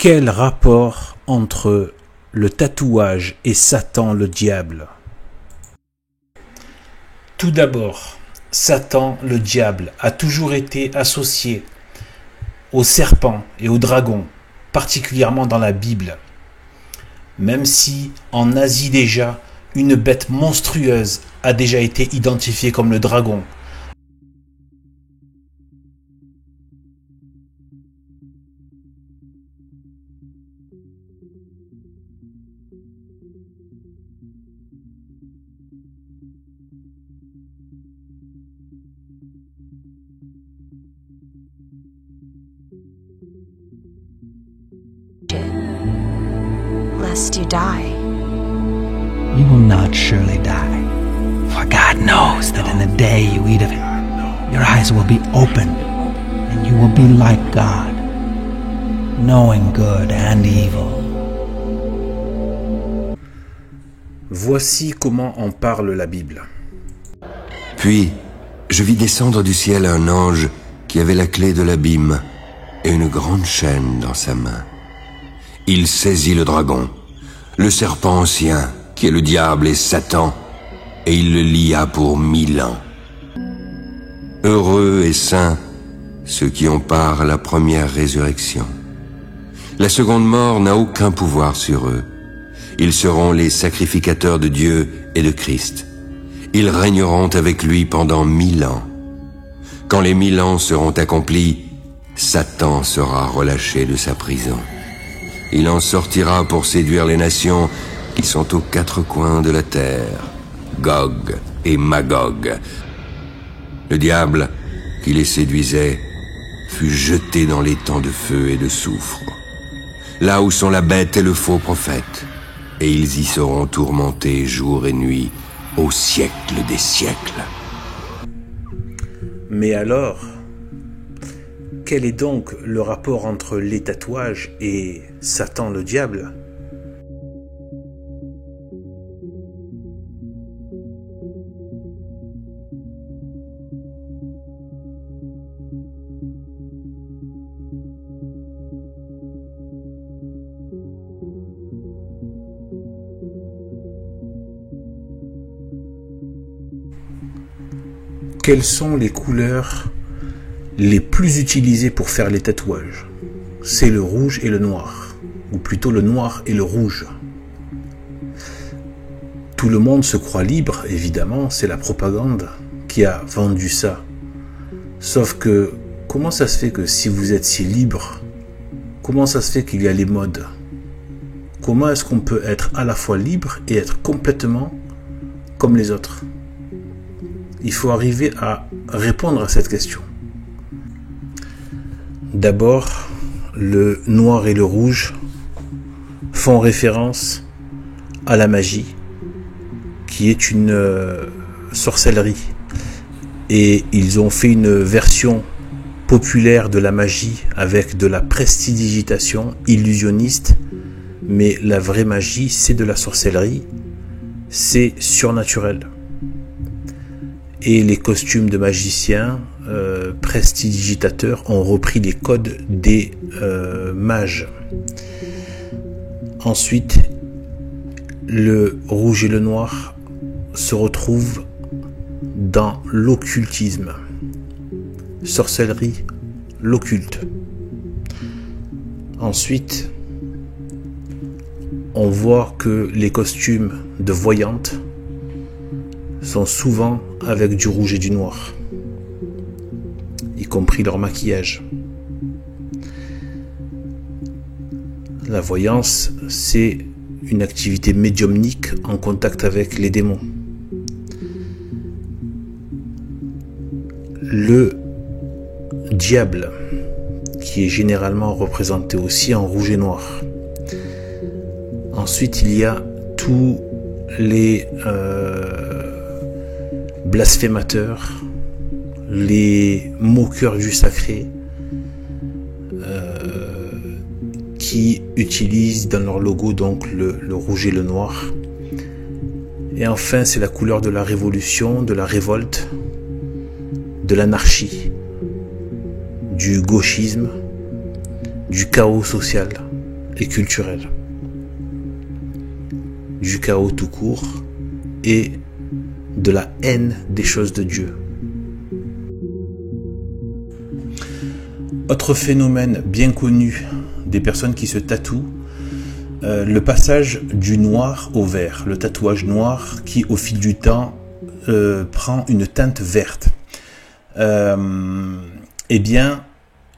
Quel rapport entre le tatouage et Satan le diable? Tout d'abord, Satan le diable a toujours été associé au serpent et au dragon, particulièrement dans la Bible. Même si en Asie déjà, une bête monstrueuse a déjà été identifiée comme le dragon. Lest you die. You will not surely die, for God knows that in the day you eat of it, your eyes will be opened, and you will be like God, knowing good and evil. Voici comment en parle la Bible. Puis, je vis descendre du ciel un ange qui avait la clé de l'abîme et une grande chaîne dans sa main. Il saisit le dragon, le serpent ancien, qui est le diable et Satan, et il le lia pour 1000 ans. Heureux et saints ceux qui ont part à la première résurrection. La seconde mort n'a aucun pouvoir sur eux. Ils seront les sacrificateurs de Dieu et de Christ. Ils régneront avec lui pendant 1000 ans. Quand les 1000 ans seront accomplis, Satan sera relâché de sa prison. Il en sortira pour séduire les nations qui sont aux 4 coins de la terre, Gog et Magog. Le diable, qui les séduisait, fut jeté dans les temps de feu et de soufre, là où sont la bête et le faux prophète, et ils y seront tourmentés jour et nuit, au siècle des siècles. Mais alors, quel est donc le rapport entre les tatouages et Satan le diable? Quelles sont les couleurs les plus utilisées pour faire les tatouages? C'est le rouge et le noir, ou plutôt le noir et le rouge. Tout le monde se croit libre, évidemment, c'est la propagande qui a vendu ça. Sauf que, comment ça se fait que si vous êtes si libre, comment ça se fait qu'il y a les modes? Comment est-ce qu'on peut être à la fois libre et être complètement comme les autres? Il faut arriver à répondre à cette question. D'abord, le noir et le rouge font référence à la magie, qui est une sorcellerie. Et ils ont fait une version populaire de la magie avec de la prestidigitation illusionniste. Mais la vraie magie, c'est de la sorcellerie, c'est surnaturel. Et les costumes de magiciens, prestidigitateurs, ont repris les codes des mages. Ensuite, le rouge et le noir se retrouvent dans l'occultisme, sorcellerie, l'occulte. Ensuite, on voit que les costumes de voyantes sont souvent avec du rouge et du noir, y compris leur maquillage. La voyance, c'est une activité médiumnique en contact avec les démons. Le diable, qui est généralement représenté aussi en rouge et noir. Ensuite, il y a tous les blasphémateurs, les moqueurs du sacré, qui utilisent dans leur logo donc le rouge et le noir. Et enfin, c'est la couleur de la révolution, de la révolte, de l'anarchie, du gauchisme, du chaos social. et culturel, du chaos tout court et de la haine des choses de Dieu. Autre phénomène bien connu des personnes qui se tatouent, le passage du noir au vert, le tatouage noir qui au fil du temps prend une teinte verte. Eh bien,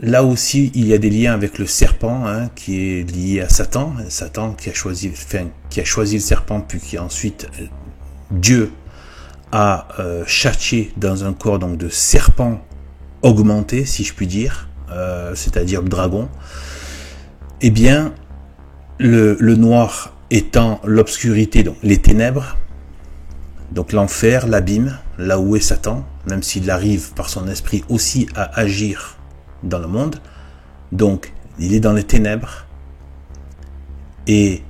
là aussi, il y a des liens avec le serpent, hein, qui est lié à Satan. Satan qui a choisi le serpent, puis qui ensuite Dieu a châtié dans un corps donc de serpent augmenté, si je puis dire, c'est-à-dire le dragon. Eh bien, le noir étant l'obscurité, donc les ténèbres, donc l'enfer, l'abîme, là où est Satan, même s'il arrive par son esprit aussi à agir dans le monde. Donc, il est dans les ténèbres. Et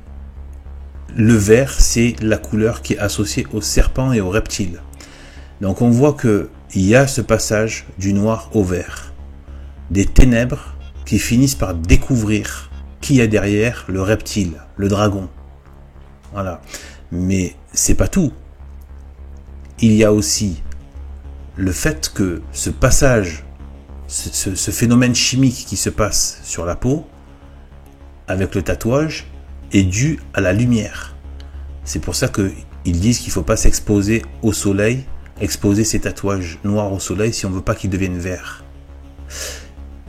le vert, c'est la couleur qui est associée au serpent et aux reptiles. Donc, on voit qu'il y a ce passage du noir au vert. Des ténèbres qui finissent par découvrir qui est derrière le reptile, le dragon. Voilà. Mais c'est pas tout. Il y a aussi le fait que ce passage, ce phénomène chimique qui se passe sur la peau, avec le tatouage, est dû à la lumière. C'est pour ça qu'ils disent qu'il ne faut pas s'exposer au soleil, exposer ses tatouages noirs au soleil si on ne veut pas qu'ils deviennent verts.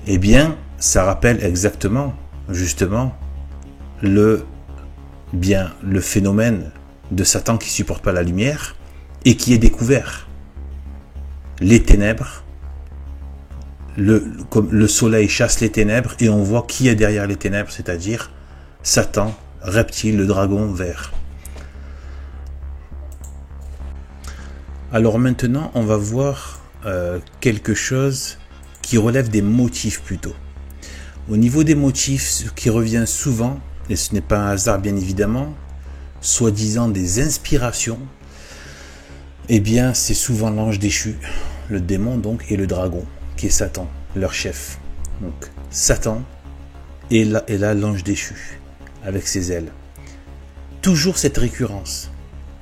Eh bien, ça rappelle exactement, justement, le phénomène de Satan qui ne supporte pas la lumière et qui est découvert. Les ténèbres, comme le soleil chasse les ténèbres et on voit qui est derrière les ténèbres, c'est-à-dire Satan, reptile, le dragon vert. Alors maintenant, on va voir quelque chose qui relève des motifs plutôt. Au niveau des motifs, ce qui revient souvent, et ce n'est pas un hasard bien évidemment, soi-disant des inspirations, eh bien c'est souvent l'ange déchu, le démon donc, et le dragon, qui est Satan, leur chef. Donc Satan et là l'ange déchu, avec ses ailes. Toujours cette récurrence.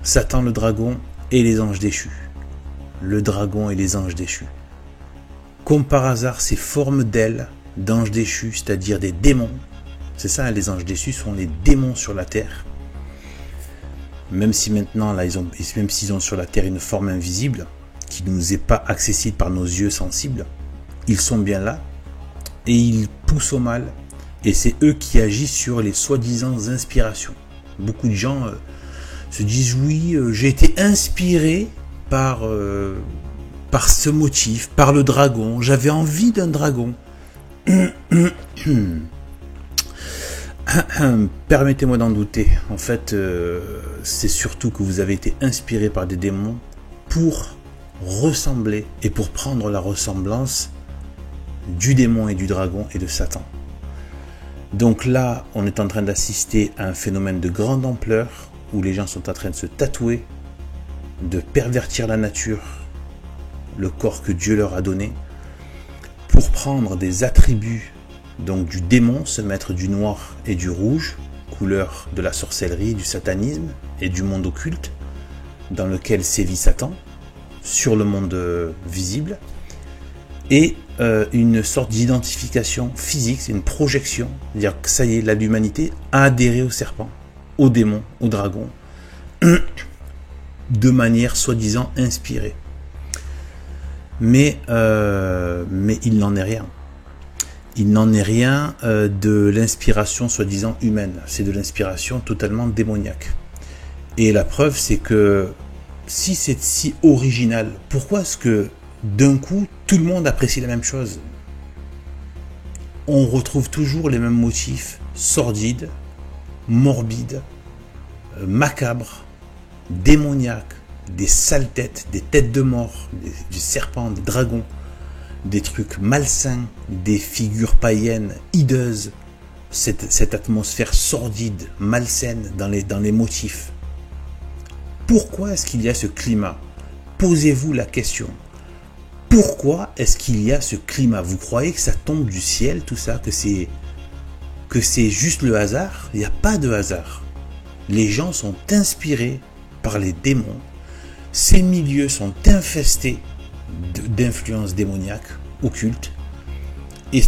Satan, le dragon et les anges déchus. Le dragon et les anges déchus. Comme par hasard, ces formes d'ailes d'anges déchus, c'est-à-dire des démons. C'est ça, les anges déchus sont les démons sur la terre. Même si maintenant, là, même s'ils ont sur la terre une forme invisible, qui ne nous est pas accessible par nos yeux sensibles, ils sont bien là, et ils poussent au mal, et c'est eux qui agissent sur les soi-disant inspirations. Beaucoup de gens se disent, oui, j'ai été inspiré par ce motif, par le dragon, j'avais envie d'un dragon. Permettez-moi d'en douter. En fait, c'est surtout que vous avez été inspiré par des démons pour ressembler et pour prendre la ressemblance du démon et du dragon et de Satan. Donc là, on est en train d'assister à un phénomène de grande ampleur où les gens sont en train de se tatouer, de pervertir la nature, le corps que Dieu leur a donné, pour prendre des attributs donc du démon, se mettre du noir et du rouge, couleur de la sorcellerie, du satanisme et du monde occulte, dans lequel sévit Satan, sur le monde visible, et une sorte d'identification physique, c'est une projection, c'est-à-dire que ça y est, l'humanité a adhéré au serpent, au démon, au dragon, de manière soi-disant inspirée. Mais il n'en est rien. Il n'en est rien de l'inspiration soi-disant humaine. C'est de l'inspiration totalement démoniaque. Et la preuve, c'est que si c'est si original, pourquoi est-ce que d'un coup, tout le monde apprécie la même chose? On retrouve toujours les mêmes motifs sordides, morbides, macabres, démoniaques, des sales têtes, des têtes de mort, du serpent, des dragons, des trucs malsains, des figures païennes, hideuses, cette atmosphère sordide, malsaine dans les motifs. Pourquoi est-ce qu'il y a ce climat? Posez-vous la question. Pourquoi est-ce qu'il y a ce climat? Vous croyez que ça tombe du ciel, tout ça, que que c'est juste le hasard. Il n'y a pas de hasard. Les gens sont inspirés par les démons. Ces milieux sont infestés d'influences démoniaques, occultes. Et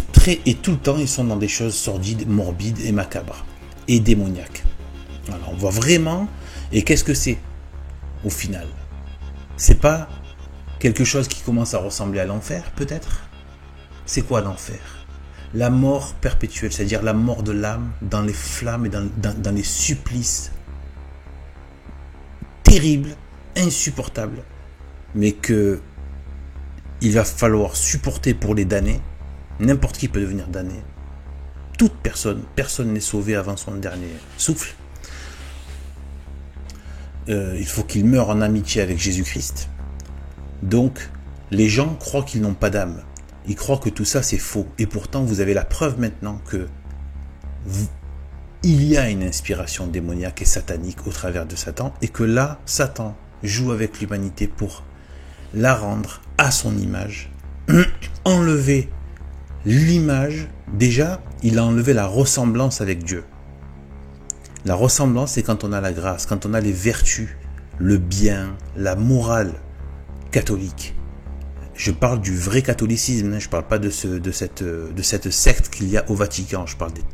tout le temps, ils sont dans des choses sordides, morbides et macabres. Et démoniaques. Alors, on voit vraiment... Et qu'est-ce que c'est, au final? C'est pas quelque chose qui commence à ressembler à l'enfer, peut-être? C'est quoi l'enfer? La mort perpétuelle, c'est-à-dire la mort de l'âme dans les flammes et dans les supplices terribles, insupportables, mais que il va falloir supporter pour les damnés. N'importe qui peut devenir damné. Toute personne n'est sauvé avant son dernier souffle. Il faut qu'il meure en amitié avec Jésus-Christ. Donc, les gens croient qu'ils n'ont pas d'âme. Ils croient que tout ça c'est faux. Et pourtant, vous avez la preuve maintenant que il y a une inspiration démoniaque et satanique au travers de Satan. Et que là, Satan joue avec l'humanité pour la rendre à son image. Enlever l'image. Déjà, il a enlevé la ressemblance avec Dieu. La ressemblance, c'est quand on a la grâce, quand on a les vertus, le bien, la morale catholique. Je parle du vrai catholicisme, je ne parle pas de cette secte qu'il y a au Vatican. Je parle des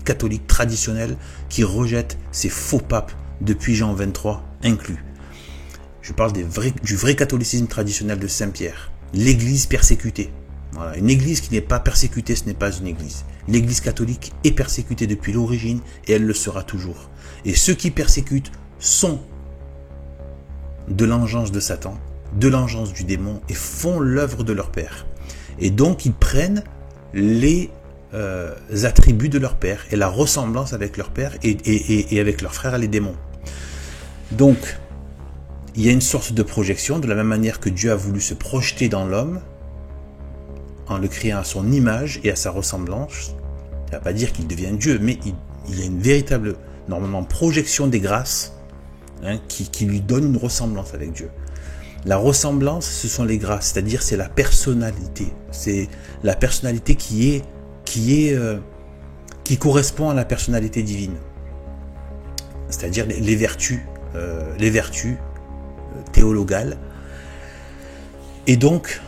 catholiques traditionnels qui rejettent ces faux papes depuis Jean XXIII inclus. Je parle du vrai catholicisme traditionnel de Saint-Pierre. L'église persécutée. Voilà. Une église qui n'est pas persécutée, ce n'est pas une église. L'église catholique est persécutée depuis l'origine et elle le sera toujours. Et ceux qui persécutent sont de l'engeance de Satan, de l'engeance du démon et font l'œuvre de leur père. Et donc ils prennent les attributs de leur père et la ressemblance avec leur père et avec leurs frères les démons. Donc il y a une sorte de projection, de la même manière que Dieu a voulu se projeter dans l'homme en le créant à son image et à sa ressemblance. Ça ne va pas dire qu'il devient Dieu, mais il y a une véritable, normalement, projection des grâces qui lui donne une ressemblance avec Dieu. La ressemblance, ce sont les grâces, c'est-à-dire c'est la personnalité. C'est la personnalité qui correspond à la personnalité divine. C'est-à-dire les vertus théologales. Et donc,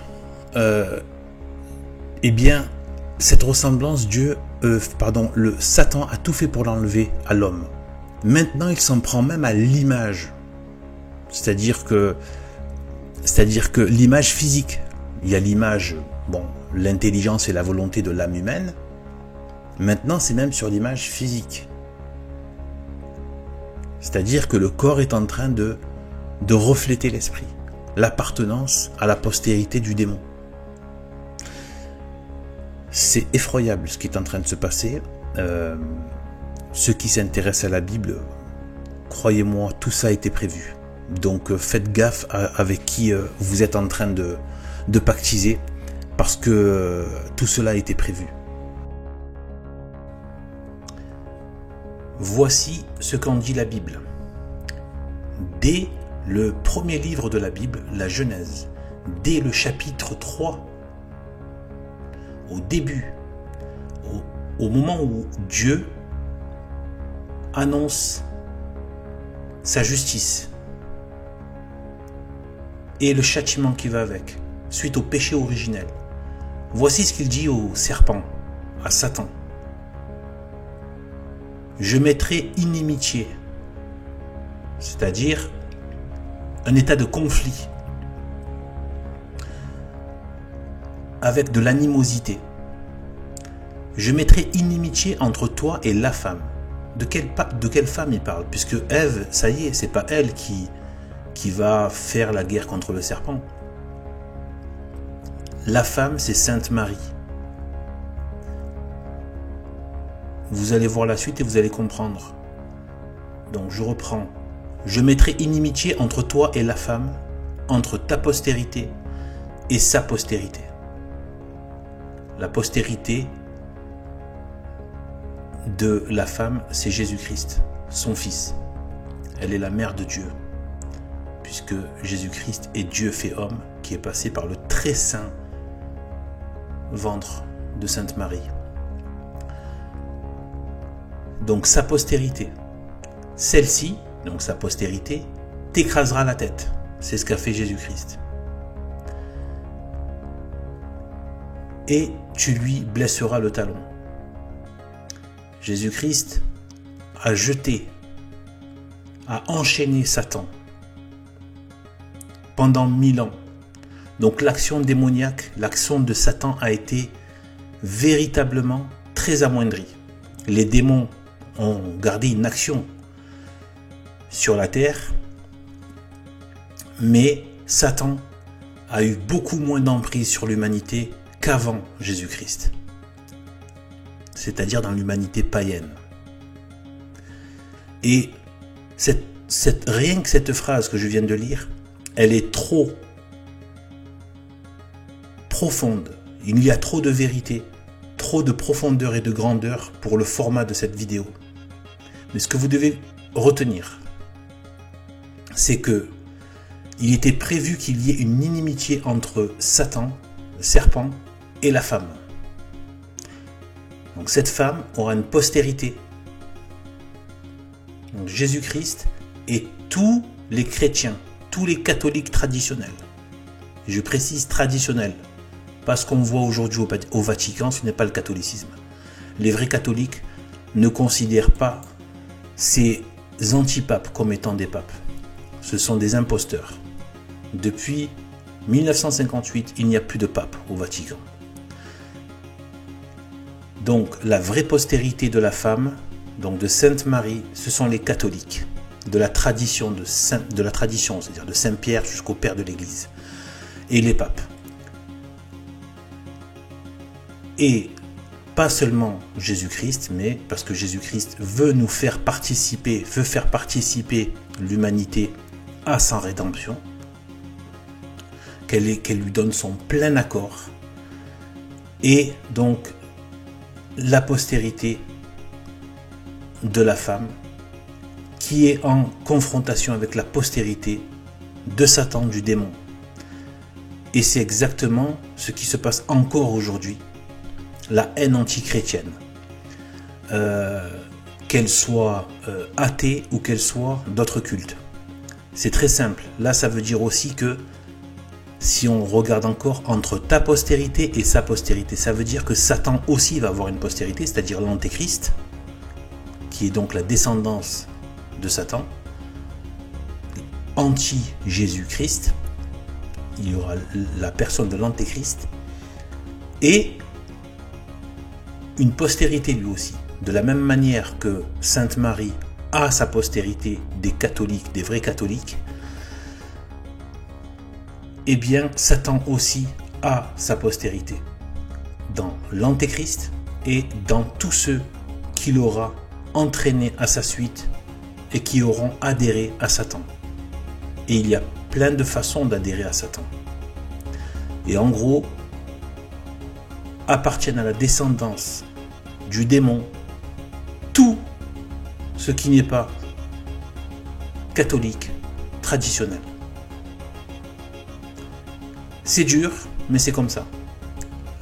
eh bien, cette ressemblance, le Satan a tout fait pour l'enlever à l'homme. Maintenant, il s'en prend même à l'image. C'est-à-dire que l'image physique, il y a l'image, l'intelligence et la volonté de l'âme humaine. Maintenant, c'est même sur l'image physique. C'est-à-dire que le corps est en train de refléter l'esprit, l'appartenance à la postérité du démon. C'est effroyable ce qui est en train de se passer. Ceux qui s'intéressent à la Bible, croyez-moi, tout ça a été prévu. Donc faites gaffe avec qui vous êtes en train de pactiser, parce que tout cela a été prévu. Voici ce qu'en dit la Bible. Dès le premier livre de la Bible, la Genèse, dès le chapitre 3, au début, au moment où Dieu annonce sa justice et le châtiment qui va avec, suite au péché originel. Voici ce qu'il dit au serpent, à Satan. Je mettrai inimitié, c'est-à-dire un état de conflit, avec de l'animosité. Je mettrai inimitié entre toi et la femme. De quelle femme il parle? Puisque Ève, ça y est, c'est pas elle qui va faire la guerre contre le serpent. La femme, c'est Sainte Marie. Vous allez voir la suite et vous allez comprendre. Donc je reprends. Je mettrai inimitié entre toi et la femme, entre ta postérité et sa postérité. La postérité de la femme, c'est Jésus-Christ, son fils. Elle est la mère de Dieu, puisque Jésus-Christ est Dieu fait homme, qui est passé par le très saint ventre de Sainte Marie. donc sa postérité. Celle-ci, donc sa postérité, t'écrasera la tête. C'est ce qu'a fait Jésus-Christ. Et tu lui blesseras le talon. Jésus-Christ a jeté, a enchaîné Satan pendant 1000 ans. Donc l'action démoniaque, l'action de Satan a été véritablement très amoindrie. Les démons ont gardé une action sur la terre, mais Satan a eu beaucoup moins d'emprise sur l'humanité qu'avant Jésus-Christ, c'est-à-dire dans l'humanité païenne. Et rien que cette phrase que je viens de lire, elle est trop profonde. Il y a trop de vérité, trop de profondeur et de grandeur pour le format de cette vidéo. Mais ce que vous devez retenir, c'est que il était prévu qu'il y ait une inimitié entre Satan, le serpent, et la femme. Donc cette femme aura une postérité. Donc Jésus-Christ et tous les chrétiens, tous les catholiques traditionnels. Je précise traditionnels, parce qu'on voit aujourd'hui au Vatican, ce n'est pas le catholicisme. Les vrais catholiques ne considèrent pas ces antipapes comme étant des papes. Ce sont des imposteurs. Depuis 1958, il n'y a plus de pape au Vatican. Donc la vraie postérité de la femme, donc de Sainte Marie, ce sont les catholiques, de la tradition, c'est-à-dire de Saint-Pierre jusqu'au Père de l'Église, et les papes. Et pas seulement Jésus-Christ, mais parce que Jésus-Christ veut faire participer l'humanité à sa rédemption, qu'elle lui donne son plein accord, et donc la postérité de la femme qui est en confrontation avec la postérité de Satan, du démon. Et c'est exactement ce qui se passe encore aujourd'hui, la haine antichrétienne, qu'elle soit athée ou qu'elle soit d'autres cultes. C'est très simple. Là, ça veut dire aussi que si on regarde encore entre ta postérité et sa postérité, ça veut dire que Satan aussi va avoir une postérité, c'est-à-dire l'antéchrist, qui est donc la descendance de Satan, anti-Jésus-Christ. Il y aura la personne de l'antéchrist et une postérité lui aussi. De la même manière que Sainte Marie a sa postérité des catholiques, des vrais catholiques, eh bien Satan aussi a sa postérité dans l'antéchrist et dans tous ceux qu'il aura entraînés à sa suite et qui auront adhéré à Satan. Et il y a plein de façons d'adhérer à Satan. Et en gros, appartiennent à la descendance du démon tout ce qui n'est pas catholique, traditionnel. C'est dur, mais c'est comme ça.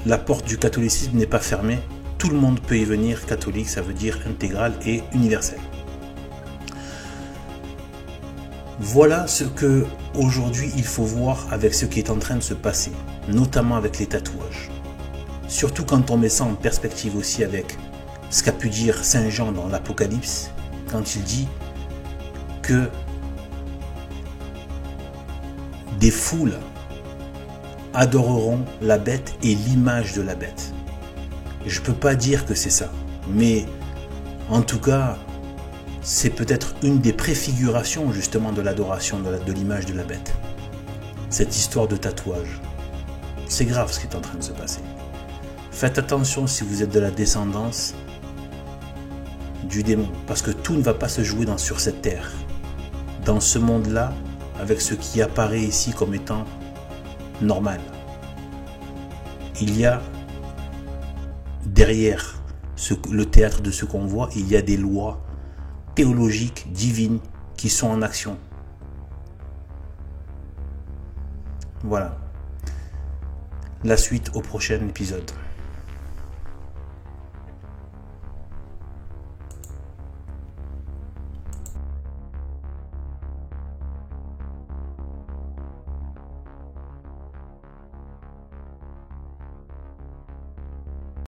La porte du catholicisme n'est pas fermée. Tout le monde peut y venir. Catholique, ça veut dire intégral et universel. Voilà ce que aujourd'hui il faut voir avec ce qui est en train de se passer, notamment avec les tatouages. Surtout quand on met ça en perspective aussi avec ce qu'a pu dire Saint Jean dans l'Apocalypse, quand il dit que des foules adoreront la bête et l'image de la bête. Je ne peux pas dire que c'est ça, mais en tout cas, c'est peut-être une des préfigurations justement de l'adoration de l'image de la bête. Cette histoire de tatouage. C'est grave ce qui est en train de se passer. Faites attention si vous êtes de la descendance du démon, parce que tout ne va pas se jouer sur cette terre. Dans ce monde-là, avec ce qui apparaît ici comme étant normal. Il y a derrière le théâtre de ce qu'on voit, il y a des lois théologiques, divines, qui sont en action. Voilà. La suite au prochain épisode.